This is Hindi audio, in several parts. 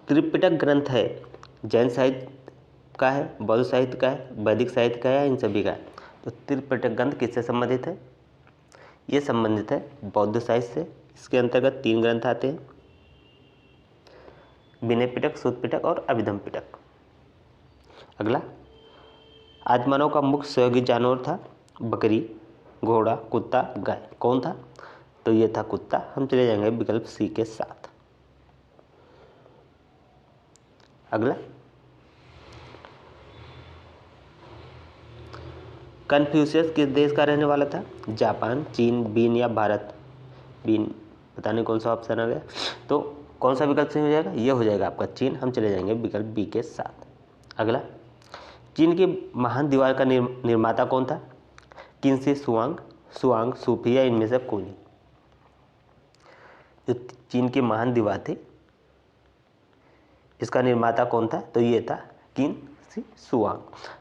त्रिपिटक ग्रंथ है जैन साहित्य का है, बौद्ध साहित्य का है, वैदिक साहित्य का है, इन सभी का है। तो त्रिपिटक ग्रंथ किससे संबंधित है? ये संबंधित है बौद्ध साहित्य से। इसके अंतर्गत 3 ग्रंथ आते हैं, विनय पिटक, सूत पिटक और अभिधम पिटक। अगला, आदिमानव का मुख्य सहयोगी जानवर था बकरी, घोड़ा, कुत्ता, गाय। कौन था? तो ये था कुत्ता। हम चले जाएंगे विकल्प सी के साथ। अगला, कन्फ्यूशियस किस देश का रहने वाला था? जापान, चीन, बीन या भारत? बीन, पता नहीं कौन सा ऑप्शन आ गया। तो कौन सा विकल्प सही हो जाएगा? ये हो जाएगा आपका चीन। हम चले जाएंगे विकल्प बी के साथ। अगला, चीन की महान दीवार का निर्माता कौन था? किन्सी सुआंग, सुआंग, सूफी या इनमें से कोई नहीं? जो चीन की महान दीवार थी, इसका निर्माता कौन था? तो ये था किन्सी सुआंग।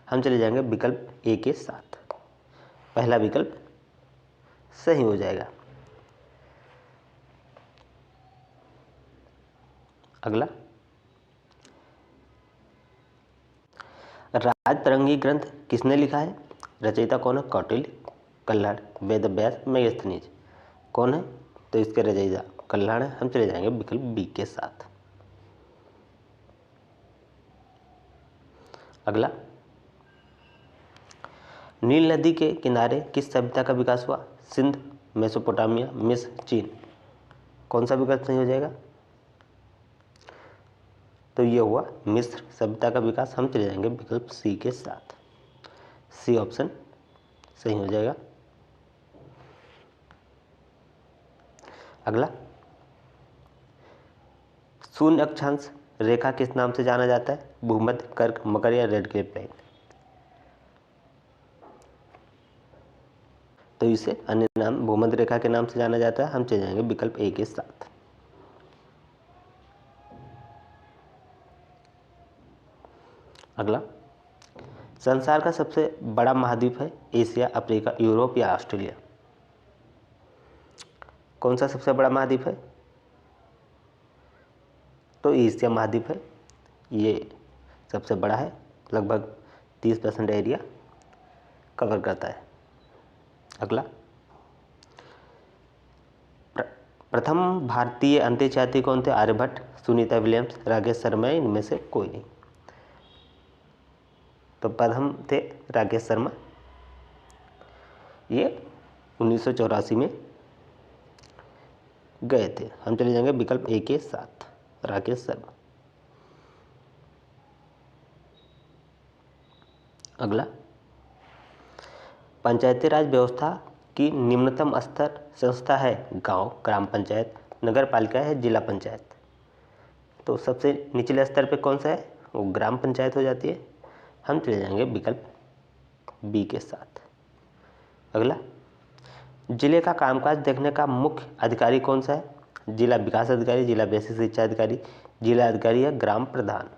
हम चले जाएंगे विकल्प ए के साथ। पहला विकल्प सही हो जाएगा। अगला, राजतरंगी ग्रंथ किसने लिखा है? रचयिता कौन है? कौटिल्य, कल्हड़, वेद व्यास, मेगस्थनीज। कौन है? तो इसके रचयिता कल्हड़ है। हम चले जाएंगे विकल्प बी के साथ। अगला, नील नदी के किनारे किस सभ्यता का विकास हुआ? सिंध, मेसोपोटामिया, मिस्र, चीन। कौन सा विकल्प सही हो जाएगा? तो ये हुआ मिस्र सभ्यता का विकास। हम चले जाएंगे विकल्प सी के साथ। सी ऑप्शन सही हो जाएगा। अगला, शून्य अक्षांश रेखा किस नाम से जाना जाता है? भूमध्य, कर्क, मकर या रेड क्लिफ लाइन? तो इसे अन्य नाम भूमध्य रेखा के नाम से जाना जाता है। हम चले जाएंगे विकल्प ए के साथ। अगला, संसार का सबसे बड़ा महाद्वीप है एशिया, अफ्रीका, यूरोप या ऑस्ट्रेलिया? कौन सा सबसे बड़ा महाद्वीप है? तो एशिया महाद्वीप है। ये सबसे बड़ा है, लगभग 30% एरिया कवर करता है। अगला, प्रथम भारतीय अंतरिक्ष यात्री कौन थे? आर्यभट्ट, सुनीता विलियम्स, राकेश शर्मा, इनमें से कोई नहीं? तो प्रथम थे राकेश शर्मा। ये 1984 में गए थे। हम चले जाएंगे विकल्प ए के साथ, राकेश शर्मा। अगला, पंचायती राज व्यवस्था की निम्नतम स्तर संस्था है गांव, ग्राम पंचायत, नगर पालिका है, जिला पंचायत? तो सबसे निचले स्तर पे कौन सा है? वो ग्राम पंचायत हो जाती है। हम चले जाएंगे विकल्प बी के साथ। अगला, जिले का कामकाज देखने का मुख्य अधिकारी कौन सा है? जिला विकास अधिकारी, जिला बेसिक शिक्षा अधिकारी, जिला अधिकारी या ग्राम प्रधान?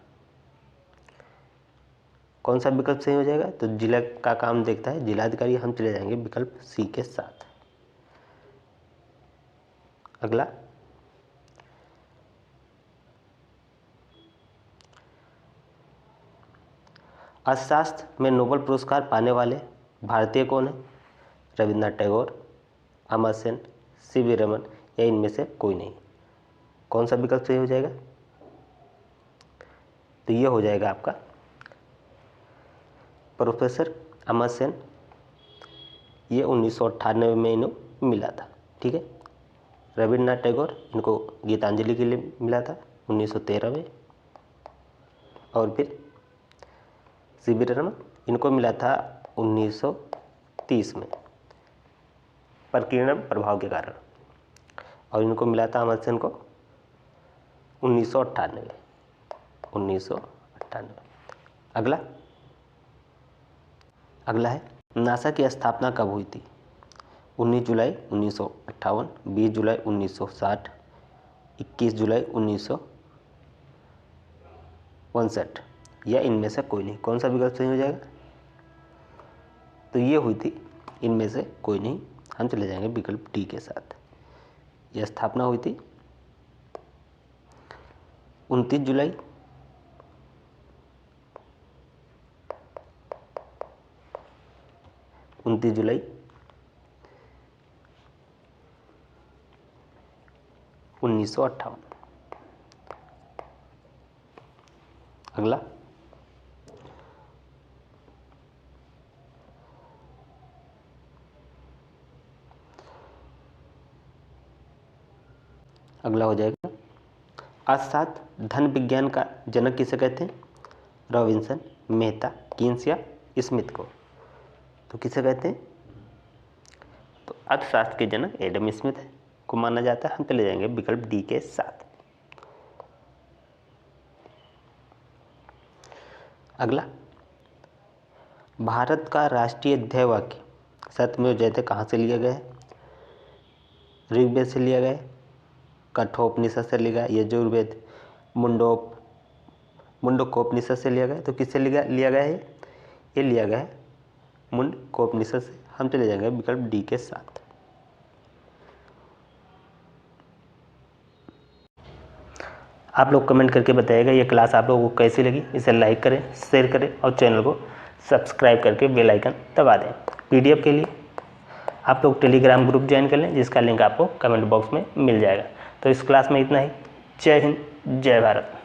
कौन सा विकल्प सही हो जाएगा? तो जिला का काम देखता है जिला अधिकारी। हम चले जाएंगे विकल्प सी के साथ। अगला, अर्थशास्त्र में नोबेल पुरस्कार पाने वाले भारतीय कौन है? रविन्द्रनाथ टैगोर, अमर्त्य सेन, सीवी रमन या इनमें से कोई नहीं? कौन सा विकल्प सही हो जाएगा? तो ये हो जाएगा आपका प्रोफेसर अमर्त्य सेन। ये 1998 में इन्हें मिला था। ठीक है। रविन्द्रनाथ टैगोर, इनको गीतांजलि के लिए मिला था 1913 में। और फिर सीवी रमन, इनको मिला था 1930 में प्रकीर्णन प्रभाव के कारण। और इनको मिला था अमर्त्य सेन को 1998। अगला है, नासा की स्थापना कब हुई थी? 19 जुलाई 1958, 20 जुलाई 1960, 21 जुलाई 1959 या इनमें से कोई नहीं? कौन सा विकल्प सही हो जाएगा? तो ये हुई थी इनमें से कोई नहीं। हम चले जाएंगे विकल्प डी के साथ। यह स्थापना हुई थी 29 जुलाई, 29 जुलाई 1958। अगला, अगला हो जाएगा अर्थशास्त्र धन विज्ञान का जनक किसे कहते हैं? रॉबिन्सन, मेहता, कीन्स या स्मिथ को। तो किसे कहते हैं? तो अर्थशास्त्र के जनक एडम स्मिथ को माना जाता है। हम चले जाएंगे विकल्प डी के साथ। अगला, भारत का राष्ट्रीय ध्येय वाक्य सत्यमेव जयते कहाँ से लिया गया है? ऋग्वेद से लिया गया है, कठोपनिषद से लिया गया, यजुर्वेद, मुंडकोपनिषद से लिया गया। तो किससे लिया गया है? ये लिया गया है मुंडकोपनिषद से। हम चले जाएंगे विकल्प डी के साथ। आप लोग कमेंट करके बताइएगा ये क्लास आप लोगों को कैसी लगी। इसे लाइक करें, शेयर करें और चैनल को सब्सक्राइब करके बेल आइकन दबा दें। पीडीएफ के लिए आप लोग टेलीग्राम ग्रुप ज्वाइन कर लें, जिसका लिंक आपको कमेंट बॉक्स में मिल जाएगा। तो इस क्लास में इतना ही। जय हिंद, जय भारत।